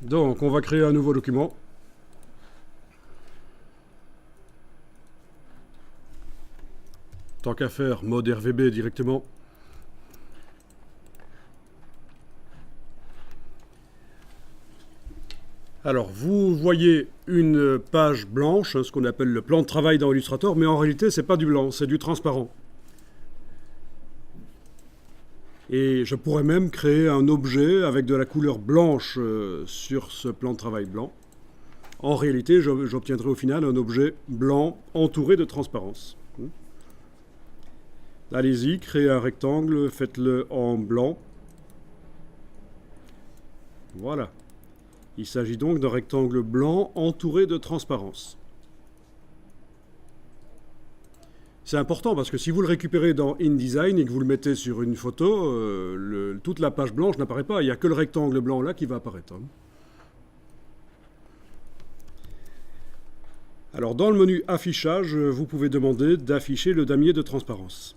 Donc, on va créer un nouveau document. Tant qu'à faire, mode RVB directement. Alors, vous voyez une page blanche, ce qu'on appelle le plan de travail dans Illustrator, mais en réalité, ce n'est pas du blanc, c'est du transparent. Et je pourrais même créer un objet avec de la couleur blanche sur ce plan de travail blanc. En réalité, j'obtiendrai au final un objet blanc entouré de transparence. Allez-y, créez un rectangle, faites-le en blanc. Voilà. Il s'agit donc d'un rectangle blanc entouré de transparence. C'est important parce que si vous le récupérez dans InDesign et que vous le mettez sur une photo, toute la page blanche n'apparaît pas. Il n'y a que le rectangle blanc là qui va apparaître. Alors dans le menu affichage, vous pouvez demander d'afficher le damier de transparence.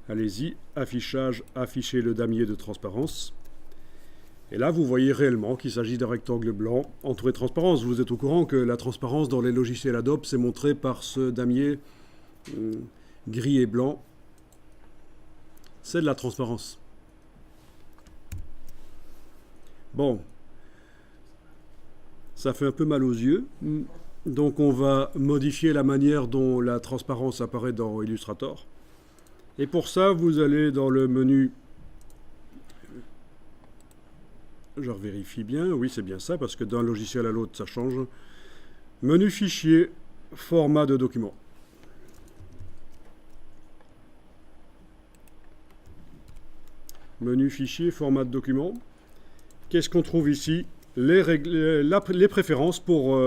Allez-y, affichage, afficher le damier de transparence. Et là, vous voyez réellement qu'il s'agit d'un rectangle blanc entouré de transparence. Vous êtes au courant que la transparence dans les logiciels Adobe, c'est montré par ce damier gris et blanc. C'est de la transparence. Bon. Ça fait un peu mal aux yeux. Donc on va modifier la manière dont la transparence apparaît dans Illustrator. Et pour ça, vous allez dans le menu... Je vérifie bien, oui c'est bien ça, parce que d'un logiciel à l'autre ça change. Menu fichier, format de document. Menu fichier, format de document. Qu'est-ce qu'on trouve ici? Les préférences pour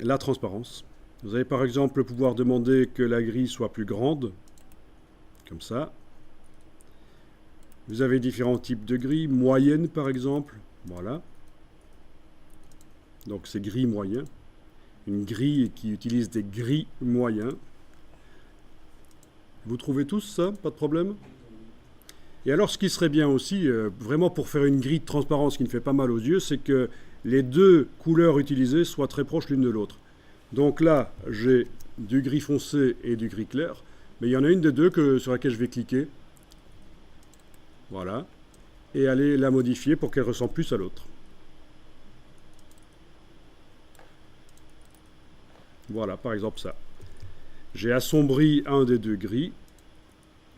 la transparence. Vous avez par exemple pouvoir demander que la grille soit plus grande, comme ça. Vous avez différents types de grilles, moyenne par exemple, voilà. Donc c'est gris moyen. Une grille qui utilise des gris moyens. Vous trouvez tous ça, pas de problème? Et alors ce qui serait bien aussi, vraiment pour faire une grille de transparence qui ne fait pas mal aux yeux, c'est que les deux couleurs utilisées soient très proches l'une de l'autre. Donc là, j'ai du gris foncé et du gris clair, mais il y en a une des deux sur laquelle je vais cliquer. Voilà. Et aller la modifier pour qu'elle ressemble plus à l'autre. Voilà, par exemple ça. J'ai assombri un des deux gris.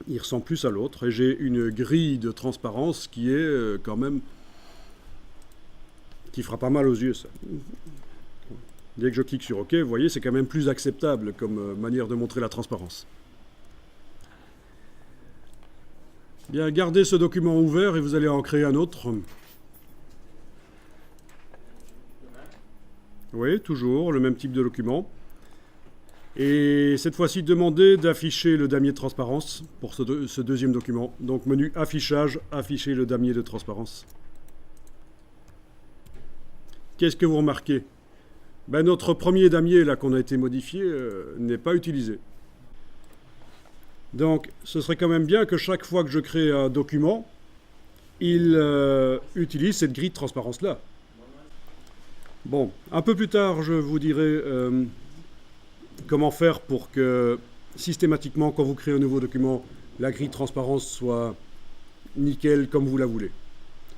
Il ressemble plus à l'autre. Et j'ai une grille de transparence qui est quand même... qui fera pas mal aux yeux, ça. Dès que je clique sur OK, vous voyez, c'est quand même plus acceptable comme manière de montrer la transparence. Bien, gardez ce document ouvert et vous allez en créer un autre. Oui, toujours, le même type de document. Et cette fois-ci, demandez d'afficher le damier de transparence pour ce deuxième document. Donc, menu affichage, afficher le damier de transparence. Qu'est-ce que vous remarquez? Ben, notre premier damier là qu'on a été modifié n'est pas utilisé. Donc, ce serait quand même bien que chaque fois que je crée un document, il utilise cette grille de transparence-là. Bon, un peu plus tard, je vous dirai comment faire pour que, systématiquement, quand vous créez un nouveau document, la grille de transparence soit nickel comme vous la voulez.